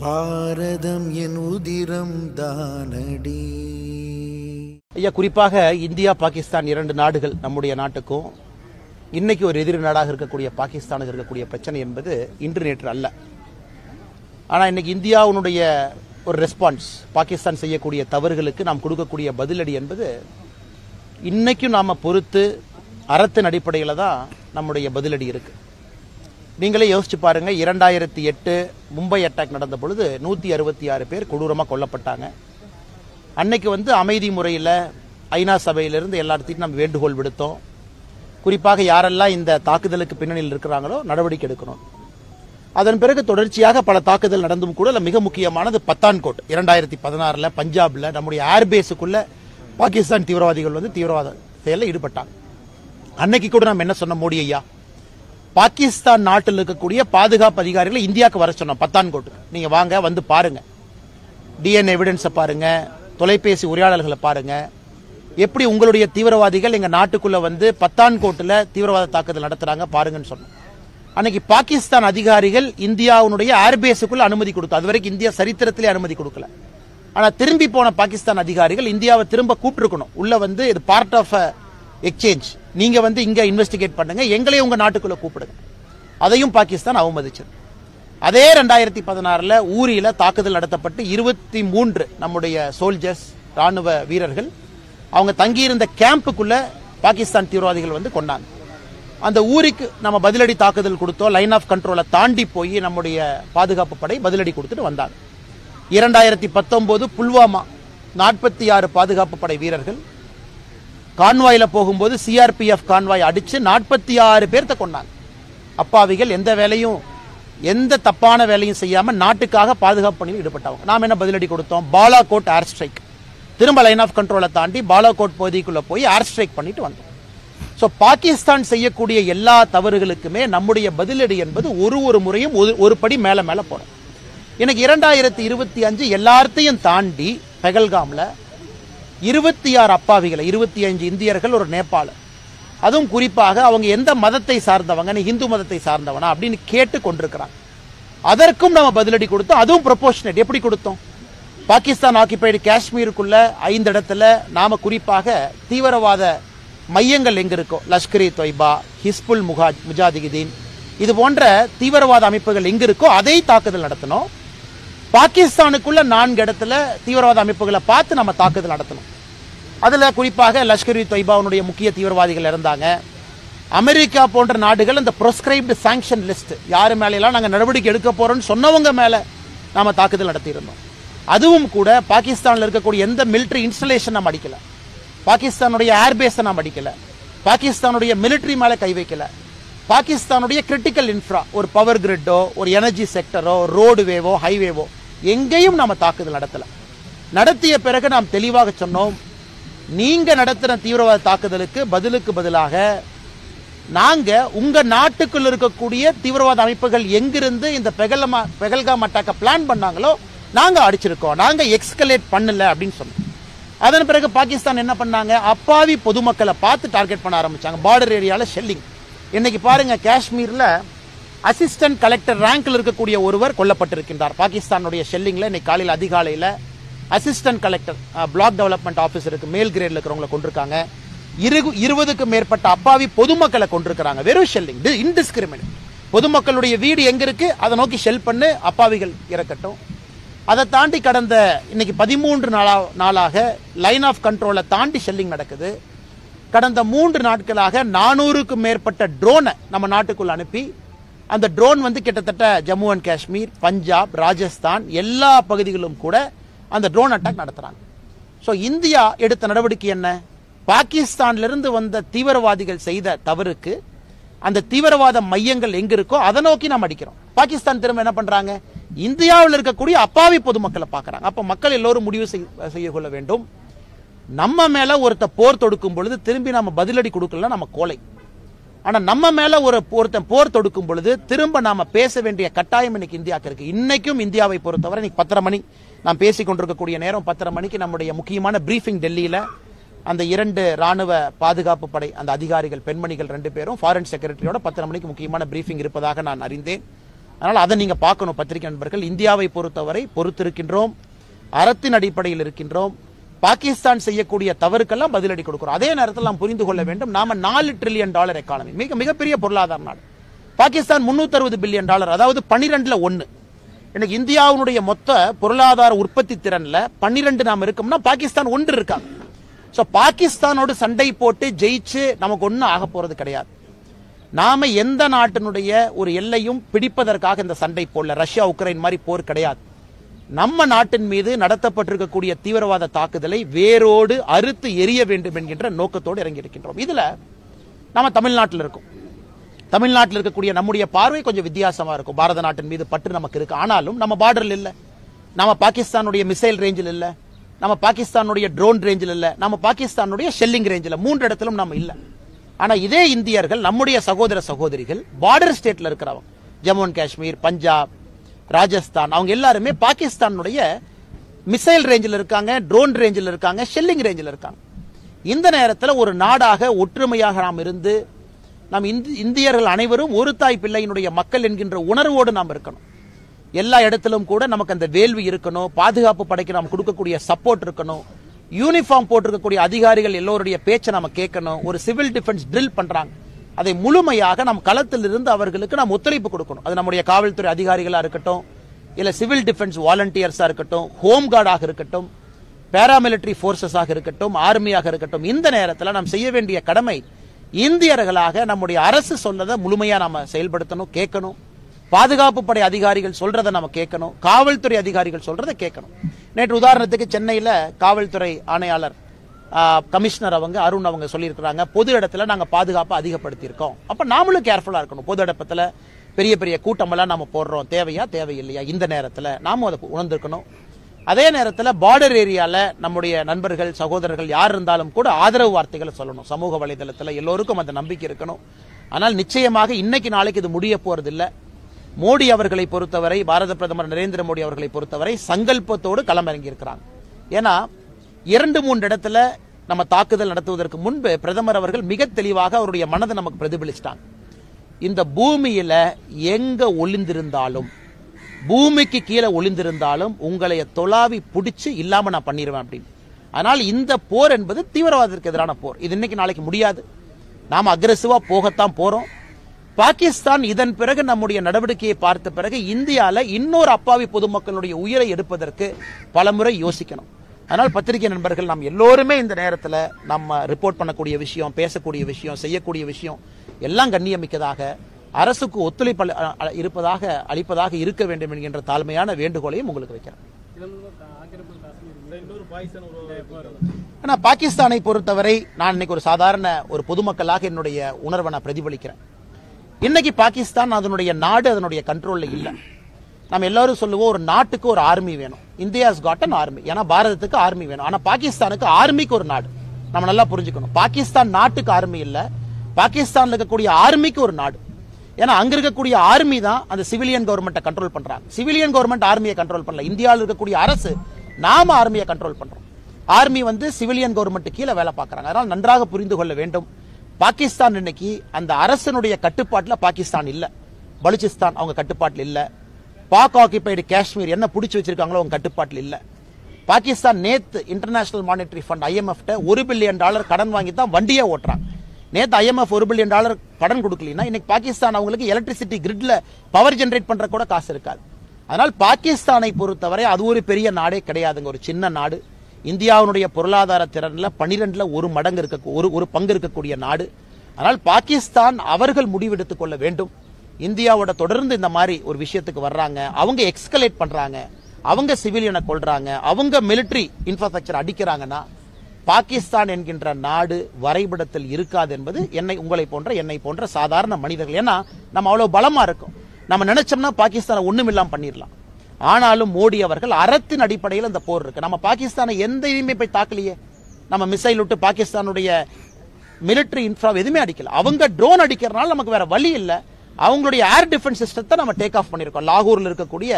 பாரதம் என் உதிரம் தானடி. ஐயா, குறிப்பாக இந்தியா பாகிஸ்தான் இரண்டு நாடுகள் நம்முடைய நாட்டுக்கும் இன்னைக்கு ஒரு எதிரி நாடாக இருக்கக்கூடிய பாகிஸ்தானுக்கு இருக்கக்கூடிய பிரச்சனை என்பது இன்று நேற்று அல்ல. ஆனால் இன்னைக்கு இந்தியாவுடைய ஒரு ரெஸ்பான்ஸ், பாகிஸ்தான் செய்யக்கூடிய தவறுகளுக்கு நாம் கொடுக்கக்கூடிய பதிலடி என்பது இன்னைக்கும் நாம பொறுத்து அறத்தின் அடிப்படையில் தான் நம்முடைய பதிலடி இருக்கு. நீங்களே யோசிச்சு பாருங்க, 2008 மும்பை அட்டாக் நடந்த பொழுது 166 பேர் கொடூரமாக கொல்லப்பட்டாங்க. அன்னைக்கு அமைதி முறையில் ஐநா சபையிலிருந்து எல்லாத்தையும் நம்ம வேண்டுகோள் விடுத்தோம். குறிப்பாக யாரெல்லாம் இந்த தாக்குதலுக்கு பின்னணியில் இருக்கிறாங்களோ நடவடிக்கை எடுக்கணும். அதன் பிறகு தொடர்ச்சியாக பல தாக்குதல் நடந்தும் கூட மிக முக்கியமானது பத்தான்கோட் 2016 பஞ்சாப்ல நம்முடைய ஏர்பேஸுக்குள்ள பாகிஸ்தான் தீவிரவாதிகள் தீவிரவாத செயலில் ஈடுபட்டாங்க. அன்னைக்கு கூட நம்ம என்ன சொன்ன, மோடி ஐயா, பாகிஸ்தான் நாட்டில் இருக்கக்கூடிய பாதுகாப்பு அதிகாரிகளை இந்தியாவுக்கு வர சொன்னோம். பத்தான்கோட்டுக்கு நீங்க வாங்க, வந்து பாருங்க, டிஎன்ஏ எவிடன்ஸை பாருங்க, தொலைபேசி உரையாடல்களை பாருங்க, எப்படி உங்களுடைய தீவிரவாதிகள் எங்க நாட்டுக்குள்ள பத்தான்கோட்டுல தீவிரவாத தாக்குதல் நடத்துறாங்க பாருங்கன்னு சொன்னோம். அன்னைக்கு பாகிஸ்தான் அதிகாரிகள் இந்தியாவுடைய ஏர்பேஸுக்குள்ள அனுமதி கொடுத்தோம். அது வரைக்கும் இந்தியா சரித்திரத்திலே அனுமதி கொடுக்கல. ஆனா திரும்பி போன பாகிஸ்தான் அதிகாரிகள் இந்தியாவை திரும்ப கூப்பிட்டுருக்கணும். உள்ள இது பார்ட் ஆஃப் எக்ஸ்சேஞ்ச், நீங்க இங்க இன்வெஸ்டிகேட் பண்ணுங்க, எங்களையும் உங்க நாட்டுக்குள்ள கூப்பிடுங்க. அதையும் பாகிஸ்தான் அவமதிச்சது. அதே 2016 ஊரியில தாக்குதல் நடத்தப்பட்டு 23 நம்முடைய சோல்ஜர்ஸ், ராணுவ வீரர்கள் அவங்க தங்கியிருந்த கேம்புக்குள்ள பாகிஸ்தான் தீவிரவாதிகள் கொண்டாங்க. அந்த ஊருக்கு நம்ம பதிலடி தாக்குதல் கொடுத்தோம். லைன் ஆஃப் கண்ட்ரோலை தாண்டி போய் நம்முடைய பாதுகாப்பு படை பதிலடி கொடுத்துட்டு வந்தாங்க. 2019 புல்வாமா 46 பாதுகாப்பு படை வீரர்கள் கான்வாயில போகும்போது சிஆர்பிஎஃப் கான்வாய் அடிச்சு 46 பேர்த்த கொண்டாங்க. அப்பாவிகள் எந்த தப்பான வேலையும் செய்யாம நாட்டுக்காக பாதுகாப்பு பணியில் ஈடுபட்டவங்க. நாம் என்ன பதிலடி கொடுத்தோம்? பாலாகோட் ஏர் ஸ்ட்ரைக், திரும்ப லைன் ஆஃப் கண்ட்ரோலை தாண்டி பாலாகோட் பகுதிக்குள்ள போய் ஏர் ஸ்ட்ரைக் பண்ணிட்டு வந்தோம். சோ பாகிஸ்தான் செய்யக்கூடிய எல்லா தவறுகளுக்குமே நம்முடைய பதிலடி என்பது ஒரு முறையும் ஒரு படி மேல மேல போறோம். எனக்கு 2025 எல்லாத்தையும் தாண்டி பெகல்காம்ல 26 அப்பாவிகளை, 25 இந்தியர்கள், ஒரு நேபாளர், அதுவும் குறிப்பாக அவங்க எந்த மதத்தை சார்ந்தவங்க, இந்து மதத்தை சார்ந்தவனா அப்படின்னு கேட்டு கொண்டிருக்கிறாங்க. அதற்கும் நம்ம பதிலடி கொடுத்தோம். அதுவும் ப்ரொபோர்ஷனேட். எப்படி கொடுத்தோம்? பாகிஸ்தான் ஆக்கிபைடு காஷ்மீருக்குள்ள 5 இடத்துல நாம குறிப்பாக தீவிரவாத மையங்கள் எங்க இருக்கோ, லஷ்கர் இ தொய்பா, ஹிஸ்புல் முஜாஹிதீன், இது போன்ற தீவிரவாத அமைப்புகள் எங்க இருக்கோ அதை தாக்குதல் நடத்தணும். பாகிஸ்தானுக்குள்ள 4 இடத்துல தீவிரவாத அமைப்புகளை பார்த்து நம்ம தாக்குதல் நடத்தணும். அதுல குறிப்பாக லஷ்கர் இ தொய்பாவுடைய முக்கிய தீவிரவாதிகள் இருந்தாங்க. அமெரிக்கா போன்ற நாடுகள் அந்த ப்ரொஸ்கிரைப்டு சாங்ஷன் லிஸ்ட், யாரு மேலாம் நாங்க நடவடிக்கை எடுக்க போறோம்னு சொன்னவங்க மேல நாம தாக்குதல் நடத்தி இருந்தோம். அதுவும் கூட பாகிஸ்தான்ல இருக்கக்கூடிய எந்த மிலிட்டரி இன்ஸ்டலேஷன் நாம் அடிக்கல, பாகிஸ்தானுடைய ஏர்பேஸை நாம் அடிக்கல, பாகிஸ்தானுடைய மிலிட்டரி மேல கை வைக்கல, பாகிஸ்தானுடைய கிரிட்டிக்கல் இன்ஃப்ரா, ஒரு பவர் கிரிட்டோ, ஒரு எனர்ஜி செக்டரோ, ரோடுவேவோ, ஹைவேவோ எங்கேயும் நாம தாக்குதல் நடத்தல. நடத்திய பிறகு நாம் தெளிவாக சொன்னோம், நீங்க நடத்தின தீவிரவாத தாக்குதலுக்கு பதிலாக நாங்க உங்க நாட்டுக்குள்ள இருக்கக்கூடிய தீவிரவாத அமைப்புகள் எங்கிருந்து இந்த பெகல்காம் அட்டாக்க பிளான் பண்ணாங்களோ நாங்க அடிச்சிருக்கோம், நாங்க எக்ஸ்கலேட் பண்ணல அப்படின்னு சொன்னோம். அதன் பிறகு பாகிஸ்தான் என்ன பண்ணாங்க? அப்பாவி பொதுமக்களை பார்த்து டார்கெட் பண்ண ஆரம்பிச்சாங்க. பார்டர் ஏரியால ஷெல்லிங். இன்னைக்கு பாருங்க, காஷ்மீர்ல அசிஸ்டன்ட் கலெக்டர் ரேங்க்ல இருக்கக்கூடிய ஒருவர் கொல்லப்பட்டிருக்கின்றார். பாகிஸ்தானுடைய ஷெல்லிங்ல இன்னைக்கு காலையில் அதிகாலையில் அசிஸ்டன்ட் கலெக்டர், பிளாக் டெவலப்மெண்ட் ஆபீசருக்கு மேல் கிரேட்ல இருக்கிறவங்களை கொண்டிருக்காங்க. 20க்கும் மேற்பட்ட அப்பாவி பொதுமக்களை கொண்டிருக்கிறாங்க. வெறும் ஷெல்லிங், இன்டிஸ்கிரிமினேட். பொதுமக்களுடைய வீடு எங்க இருக்கு அதை நோக்கி ஷெல் பண்ணு, அப்பாவிகள் இறக்கட்டும். அதை தாண்டி கடந்த இன்னைக்கு 13 நாளாக லைன் ஆஃப் கண்ட்ரோலை தாண்டி ஷெல்லிங் நடக்குது. கடந்த 3 நாட்களாக 400க்கும் மேற்பட்ட ட்ரோனை நம்ம நாட்டுக்குள்ள அனுப்பி அந்த ட்ரோன் கிட்டத்தட்ட ஜம்மு அண்ட் காஷ்மீர், பஞ்சாப், ராஜஸ்தான் எல்லா பகுதிகளிலும் கூட அந்த ட்ரோன் அட்டாக் நடத்துறாங்க. சோ இந்தியா எடுத்த நடவடிக்கை என்ன? பாகிஸ்தான்ல இருந்து வந்த தீவிரவாதிகள் செய்த தவறுக்கு அந்த தீவிரவாத மையங்கள் எங்க இருக்கோ அதை நோக்கி நாம் அடிக்கிறோம். பாகிஸ்தான் திரும்ப என்ன பண்றாங்க? இந்தியாவில் இருக்கக்கூடிய அப்பாவி பொதுமக்களை பார்க்கறாங்க. அப்ப மக்கள் எல்லோரும் முடிவு செய்ய கொள்ள வேண்டும், நம்ம மேல ஒருத்த போர் தொடுக்கும் பொழுது திரும்பி நம்ம பதிலடி கொடுக்கல, நம்ம கோலை. ஆனா நம்ம மேல ஒருத்தன் போர் தொடுக்கும் பொழுது திரும்ப நாம பேச வேண்டிய கட்டாயம் இன்னைக்கு இந்தியாவுக்கு இருக்கு. இன்னைக்கும் இந்தியாவை பொறுத்தவரை இன்னைக்கு 10:30 மணி நாம் பேசிக் கொண்டிருக்கக்கூடிய நேரம், 10:30 மணிக்கு நம்முடைய முக்கியமான பிரீஃபிங் டெல்லியில அந்த 2 ராணுவ பாதுகாப்பு படை அந்த அதிகாரிகள், பெண்மணிகள் 2 பேரும் ஃபாரின் செக்ரட்டரியோட 10:30 மணிக்கு முக்கியமான பிரீஃபிங் இருப்பதாக நான் அறிந்தேன். அதனால் அதை நீங்க பார்க்கணும் பத்திரிகை நண்பர்கள். இந்தியாவை பொறுத்தவரை பொறுத்திருக்கின்றோம், அறத்தின் அடிப்படையில் இருக்கின்றோம். பாகிஸ்தான் செய்யக்கூடிய தவறுக்கெல்லாம் பதிலடி கொடுக்கிறோம். அதே நேரத்தில் நாம் புரிந்து கொள்ள வேண்டும், நாம $4 trillion எக்கானமி, மிகப்பெரிய பொருளாதார நாடு. பாகிஸ்தான் $360 billion, அதாவது 12ல் 1. இன்னைக்கு இந்தியாவுடைய மொத்த பொருளாதார உற்பத்தி திறன்ல 12 நாம் இருக்கோம்னா பாகிஸ்தான் 1 இருக்காங்க. சோ பாகிஸ்தானோடு சண்டை போட்டு ஜெயிச்சு நமக்கு ஒன்னும் ஆக போறது கிடையாது. நாம எந்த நாட்டினுடைய ஒரு எல்லையும் பிடிப்பதற்காக இந்த சண்டை போடல. ரஷ்யா உக்ரைன் மாதிரி போர் கிடையாது. நம்ம நாட்டின் மீது நடத்தப்பட்டிருக்கக்கூடிய தீவிரவாத தாக்குதலை வேரோடு அறுத்து எரிய வேண்டும் என்கின்ற நோக்கத்தோடு இறங்கி இருக்கின்றோம். இதுல நம்ம தமிழ்நாட்டில் இருக்கோம். தமிழ்நாட்டில் இருக்கக்கூடிய நம்முடைய பார்வை கொஞ்சம் வித்தியாசமா இருக்கும். பாரத நாட்டின் மீது பற்று நமக்கு இருக்கு. ஆனாலும் நம்ம பார்டரில் இல்ல, நம்ம பாகிஸ்தானுடைய மிசைல் ரேஞ்சில் இல்ல, நம்ம பாகிஸ்தானுடைய ட்ரோன் ரேஞ்சில் இல்ல, நம்ம பாகிஸ்தானுடைய ஷெல்லிங் ரேஞ்சில் 3 இடத்திலும் நம்ம இல்ல. ஆனா இதே இந்தியர்கள், நம்முடைய சகோதர சகோதரிகள் பார்டர் ஸ்டேட்ல இருக்கிறவங்க, ஜம்மு அண்ட் காஷ்மீர், பஞ்சாப், ராஜஸ்தான், அவங்க எல்லாருமே பாகிஸ்தானுடைய மிசைல் ரேஞ்சில் இருக்காங்க, ட்ரோன் ரேஞ்சில் இருக்காங்க, ஷெல்லிங் ரேஞ்சில் இருக்காங்க. இந்த நேரத்தில் ஒரு நாடாக ஒற்றுமையாக நாம் இருந்து நாம் இந்தியர்கள் அனைவரும் ஒரு தாய் பிள்ளையினுடைய மக்கள் என்கின்ற உணர்வோடு நாம் இருக்கணும். எல்லா இடத்திலும் கூட நமக்கு அந்த வேள்வி இருக்கணும். பாதுகாப்பு படைக்கு நாம் கொடுக்கக்கூடிய சப்போர்ட் இருக்கணும். யூனிஃபார்ம் போட்டிருக்கக்கூடிய அதிகாரிகள் எல்லோருடைய பேச்சை நம்ம கேட்கணும். ஒரு சிவில் டிஃபென்ஸ் ட்ரில் பண்றாங்க, அதை முழுமையாக நம் களத்தில் இருந்து அவர்களுக்கு நாம் ஒத்துழைப்பு கொடுக்கணும். அது நம்முடைய காவல்துறை அதிகாரிகளா இருக்கட்டும், இல்ல சிவில் டிஃபென்ஸ் வாலண்டியர்ஸா இருக்கட்டும், ஹோம் கார்டாக இருக்கட்டும், பாராமிலிட்டரி போர்சஸாக இருக்கட்டும், ஆர்மியாக இருக்கட்டும். இந்த நேரத்தில் நாம் செய்ய வேண்டிய கடமை, இந்தியர்களாக நம்முடைய அரசு சொல்லதை முழுமையா நாம செயல்படுத்தணும், கேட்கணும். பாதுகாப்பு படை அதிகாரிகள் சொல்றதை நம்ம கேட்கணும், காவல்துறை அதிகாரிகள் சொல்றதை கேட்கணும். நேற்று உதாரணத்துக்கு சென்னையில காவல்துறை ஆணையாளர் கமிஷனர் அருண் அவங்க சொல்லியிருக்கிறாங்க, பொது இடத்துல நாங்க பாதுகாப்பை அதிகப்படுத்தி இருக்கோம். அப்ப நாமளும் கேர்ஃபுல்லா இருக்கணும். பொது இடத்துல பெரிய பெரிய கூட்டமெல்லாம் நம்ம போடுறோம், தேவையா தேவையில்லையா, இந்த நேரத்தில் நாமும் அதை உணர்ந்திருக்கணும். அதே நேரத்தில் பார்டர் ஏரியால நம்முடைய நண்பர்கள் சகோதரர்கள் யார் இருந்தாலும் கூட ஆதரவு வார்த்தைகளை சொல்லணும். சமூக வலைதளத்தில் எல்லோருக்கும் அந்த நம்பிக்கை இருக்கணும். ஆனால் நிச்சயமாக இன்னைக்கு நாளைக்கு இது முடிய போறது இல்லை. மோடி அவர்களை பொறுத்தவரை, பாரத பிரதமர் நரேந்திர மோடி அவர்களை பொறுத்தவரை சங்கல்பத்தோடு களமிறங்கி இருக்கிறாங்க. ஏன்னா 2-3 இடத்துல நம்ம தாக்குதல் நடத்துவதற்கு முன்பு பிரதமர் அவர்கள் மிக தெளிவாக அவருடைய மனதை நமக்கு பிரதிபலிச்சிட்டாங்க. இந்த பூமியில எங்க ஒளிந்திருந்தாலும், பூமிக்கு கீழே ஒளிந்திருந்தாலும் உங்களை தொலாவி பிடிச்சு இல்லாம நான் பண்ணிடுவேன் அப்படின்னு. ஆனால் இந்த போர் என்பது தீவிரவாதத்திற்கு எதிரான போர். இது இன்னைக்கு நாளைக்கு முடியாது. நாம அக்ரெசிவா போகத்தான் போறோம். பாகிஸ்தான் இதன் பிறகு நம்முடைய நடவடிக்கையை பார்த்த பிறகு இந்தியால இன்னொரு அப்பாவி பொதுமக்களுடைய உயிரை எடுப்பதற்கு பலமுறை யோசிக்கணும். அதனால் பத்திரிகை நண்பர்கள், நாம் எல்லோருமே இந்த நேரத்தில் நம்ம ரிப்போர்ட் பண்ணக்கூடிய விஷயம், பேசக்கூடிய விஷயம், செய்யக்கூடிய விஷயம் எல்லாம் கண்ணியமிக்கதாக, அரசுக்கு ஒத்துழைப்பு அளிப்பதாக இருக்க வேண்டும் என்கின்ற தாழ்மையான வேண்டுகோளையும் உங்களுக்கு வைக்கிறேன். பாகிஸ்தானை பொறுத்தவரை நான் இன்னைக்கு ஒரு சாதாரண ஒரு பொதுமக்களாக என்னுடைய உணர்வை நான் பிரதிபலிக்கிறேன். இன்னைக்கு பாகிஸ்தான் அதனுடைய நாடு அதனுடைய கண்ட்ரோல்ல இல்ல. நம்ம எல்லாரும் சொல்லுவோம், ஒரு நாட்டுக்கு ஒரு ஆர்மி வேணும். India has got an army. ஏன்னா பாரதத்துக்கு ஆர்மி வேணும். ஆனா பாகிஸ்தானுக்கு ஆர்மிக்கு ஒரு நாடு. நம்ம நல்லா புரிஞ்சுக்கணும். பாகிஸ்தான் நாட்டுக்கு ஆர்மி இல்ல, பாகிஸ்தான்ல இருக்கக்கூடிய ஆர்மிக்கு ஒரு நாடு. ஏன்னா அங்க இருக்கக்கூடிய ஆர்மி தான் அந்த சிவிலியன் கவர்மெண்ட்டை கண்ட்ரோல் பண்றாங்க. சிவிலியன் கவர்மெண்ட் ஆர்மியை கண்ட்ரோல் பண்ணல. இந்தியாவில் இருக்கக்கூடிய அரசு நாம ஆர்மியை கண்ட்ரோல் பண்றோம். ஆர்மி சிவிலியன் கவர்மெண்ட் கீழே வேலை பார்க்கறாங்க. அதனால நன்றாக புரிந்து கொள்ள வேண்டும், பாகிஸ்தான் இன்னைக்கு அந்த அரசனுடைய கட்டுப்பாட்டில் பாகிஸ்தான் இல்ல. பலுச்சிஸ்தான் அவங்க கட்டுப்பாட்டில் இல்ல. பாக் ஆக்கிபைடு காஷ்மீர் என்ன பிடிச்சு வச்சிருக்காங்களோ அவங்க கட்டுப்பாட்டில் இல்ல. பாகிஸ்தான் நேத்து international monetary fund IMF $1 billion கடன் வாங்கி தான் வண்டியே ஓட்டுறாங்க. நேத்து IMF $1 பில்லியன் கடன் கொடுக்கலனா இன்னைக்கு பாகிஸ்தான் அவங்களுக்கு எலக்ட்ரிசிட்டி கிரிட்ல பவர் ஜெனரேட் பண்ற கூட காசு இருக்காது. அதனால் பாகிஸ்தானை பொறுத்தவரை அது ஒரு பெரிய நாடே கிடையாதுங்க, ஒரு சின்ன நாடு. இந்தியாவுடைய பொருளாதார திறன்ல 12ல் 1 மடங்கு ஒரு பங்கு இருக்கக்கூடிய நாடு. ஆனால் பாகிஸ்தான் அவர்கள் முடிவெடுத்துக் கொள்ள வேண்டும். இந்தியாவோட தொடர்ந்து இந்த மாதிரி ஒரு விஷயத்துக்கு வர்றாங்க, அவங்க எக்ஸ்கலேட் பண்றாங்க, அவங்க சிவிலியனை கொள்றாங்க, அவங்க மிலிட்டரி இன்ஃப்ராஸ்ட்ரக்சர் அடிக்கிறாங்கன்னா பாகிஸ்தான் என்கின்ற நாடு வரைபடத்தில் இருக்காது என்பது உங்களை போன்ற என்னை போன்ற சாதாரண மனிதர்கள். ஏன்னா நம்ம அவ்வளவு பலமா இருக்கும், நம்ம நினைச்சோம்னா பாகிஸ்தானை ஒண்ணுமில்லாம பண்ணிடலாம். ஆனாலும் மோடி அவர்கள் அறத்தின் அடிப்படையில் அந்த போர் இருக்கு. நம்ம பாகிஸ்தானை எந்த இதுவுமே போய் தாக்கலையே. நம்ம மிசைல் விட்டு பாகிஸ்தானுடைய மிலிட்டரி இன்ஃப்ரா எதுவுமே அடிக்கல. அவங்க ட்ரோன் அடிக்கிறதுனால நமக்கு வேற வழி இல்லை. அவங்களுடைய ஏர் டிஃபென்ஸ் சிஸ்டத்தை நம்ம டேக் ஆஃப் பண்ணிருக்கோம். லாகூர்ல இருக்கக்கூடிய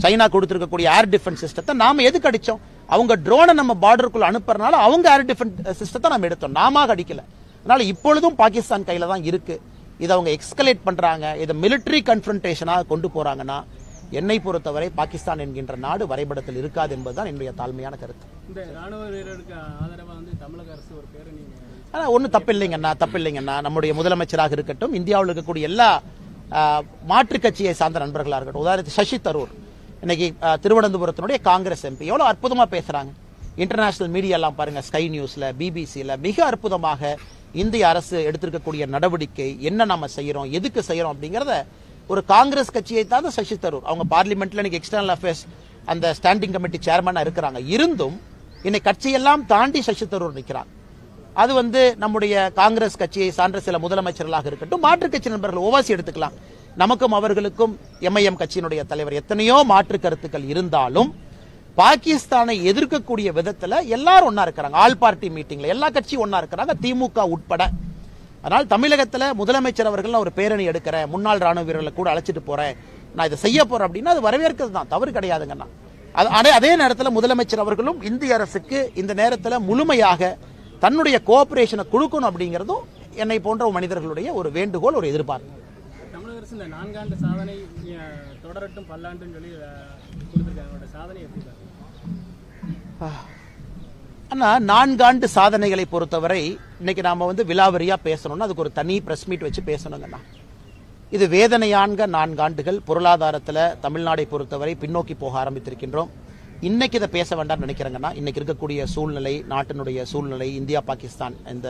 சைனா கொடுத்திருக்கக்கூடிய ஏர் டிஃபென்ஸ் சிஸ்டத்தை நாம எதுக்கு அடிச்சோம்? அவங்க ட்ரோனை நம்ம பார்டருக்குள்ள அனுப்புறதுனால அவங்க ஏர் டிஃபென்ஸ் சிஸ்டத்தை நம்ம எடுத்தோம், நாம அடிக்கல. அதனால இப்பொழுதும் பாகிஸ்தான் கையில தான் இருக்கு. இதை அவங்க எக்ஸ்கலேட் பண்றாங்க, இதை மிலிட்டரி கன்ஃபரன்டேஷனாக கொண்டு போறாங்கன்னா என்னை பொறுத்தவரை பாகிஸ்தான் என்கின்ற நாடு வரைபடத்தில் இருக்காது என்பதுதான் என்னுடைய தாழ்மையான கருத்து. இந்த ராணுவ வீரருக்கு ஆதரவா தமிழக அரசு ஒரு பேரணி ஒன்றும் தப்பில்லைங்கண்ணா. நம்முடைய முதலமைச்சராக இருக்கட்டும், இந்தியாவில் இருக்கக்கூடிய எல்லா மாற்றுக் கட்சியை சார்ந்த நண்பர்களாக இருக்கட்டும், உதாரணத்துக்கு சசி தரூர் இன்னைக்கு திருவனந்தபுரத்தினுடைய காங்கிரஸ் எம்பி எவ்வளவு அற்புதமா பேசுறாங்க. இன்டர்நேஷனல் மீடியா எல்லாம் பாருங்க, ஸ்கை நியூஸ்ல, பிபிசியில மிக அற்புதமாக இந்திய அரசு எடுத்திருக்கக்கூடிய நடவடிக்கை என்ன நாம செய்யறோம், எதுக்கு செய்யறோம் அப்படிங்கறத ஒரு காங்கிரஸ் கட்சியை தான் சசி தரூர் அவங்க பார்லிமெண்ட்ல இன்னைக்கு எக்ஸ்டர்னல் அஃபேர்ஸ் அந்த ஸ்டாண்டிங் கமிட்டி சேர்மனா இருக்கிறாங்க. இருந்தும் இன்னைக்கு கட்சியெல்லாம் தாண்டி சசி தரூர் நிற்கிறாங்க. அது நம்முடைய காங்கிரஸ் கட்சியை சார்ந்த சில முதலமைச்சர்களாக இருக்கட்டும், மாற்றுக் கட்சி நண்பர்கள் ஓவாசி எடுத்துக்கலாம். நமக்கும் அவர்களுக்கும் எம்ஐஎம் கட்சியினுடைய தலைவர் எத்தனையோ மாற்று கருத்துக்கள் இருந்தாலும் பாகிஸ்தானை எதிர்க்கக்கூடிய விதத்துல எல்லாரும் ஒன்னா இருக்கிறாங்க. ஆல் பார்ட்டி மீட்டிங்ல எல்லா கட்சியும் ஒன்னா இருக்கிறாங்க, திமுக உட்பட. அதனால் தமிழகத்துல முதலமைச்சர் அவர்கள் ஒரு பேரணி எடுக்கிறேன், முன்னாள் ராணுவ வீரர்களை கூட அழைச்சிட்டு போறேன், நான் இதை செய்ய போறேன் அப்படின்னா அது வரவேற்கிறது தான், தவறு கிடையாதுங்கண்ணா. அதே நேரத்தில் முதலமைச்சர் அவர்களும் இந்திய அரசுக்கு இந்த நேரத்தில் முழுமையாக தன்னுடைய கோஆபரேஷனை கொடுக்கணும் அப்படிங்கிறதும் என்னை போன்ற மனிதர்களுடைய ஒரு வேண்டுகோள், ஒரு எதிர்பார்ப்பு. தமிழக அரசு இந்த 4 ஆண்டு சாதனை தொடரட்டும் பல்லாண்டுன்னு சொல்லி கொடுத்திருக்காங்க. சாதனை எப்படி ஆனா 4 ஆண்டு சாதனைகளை பொறுத்தவரை இன்னைக்கு நாம விலாவரியா பேசணும்னா அதுக்கு ஒரு தனி பிரஸ் மீட் வச்சு பேசணுங்கண்ணா. இது வேதனையான 4 ஆண்டுகள். பொருளாதாரத்தில் தமிழ்நாடை பொறுத்தவரை பின்னோக்கி போக ஆரம்பித்திருக்கின்றோம். இன்னைக்கு இதை பேச வேண்டாம் நினைக்கிறேங்கன்னா, இன்னைக்கு இருக்கக்கூடிய சூழ்நிலை, நாட்டினுடைய சூழ்நிலை, இந்தியா பாகிஸ்தான் இந்த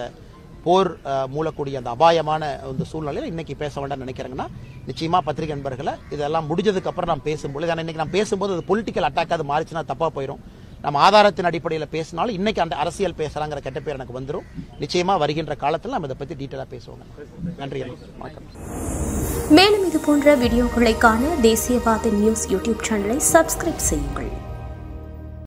போர் மூலக்கூடிய அந்த அபாயமான இந்த சூழ்நிலையில் இன்னைக்கு பேச வேண்டாம் நினைக்கிறேங்கன்னா, நிச்சயமா பத்திரிகை நண்பர்களை இதெல்லாம் முடிஞ்சதுக்கு அப்புறம் நாம் பேசும்போது, இன்னைக்கு நாம் பேசும்போது அது பொலிட்டிக்கல் அட்டாக் அது மாறிச்சுன்னா தப்பா போயிடும். நம்ம ஆதாரத்தின் அடிப்படையில் பேசினாலும் இன்னைக்கு அந்த அரசியல் பேசுறாங்கிற கெட்ட பேர் எனக்கு வந்துடும். நிச்சயமா வருகின்ற காலத்தில் நம்ம இதை பத்தி டீட்டெயிலா பேசுவோம். நன்றி, வணக்கம். மேலும் இது போன்ற வீடியோக்களை காண தேசியவாத நியூஸ் யூடியூப் சேனலை சப்ஸ்கிரைப் செய்யுங்கள்.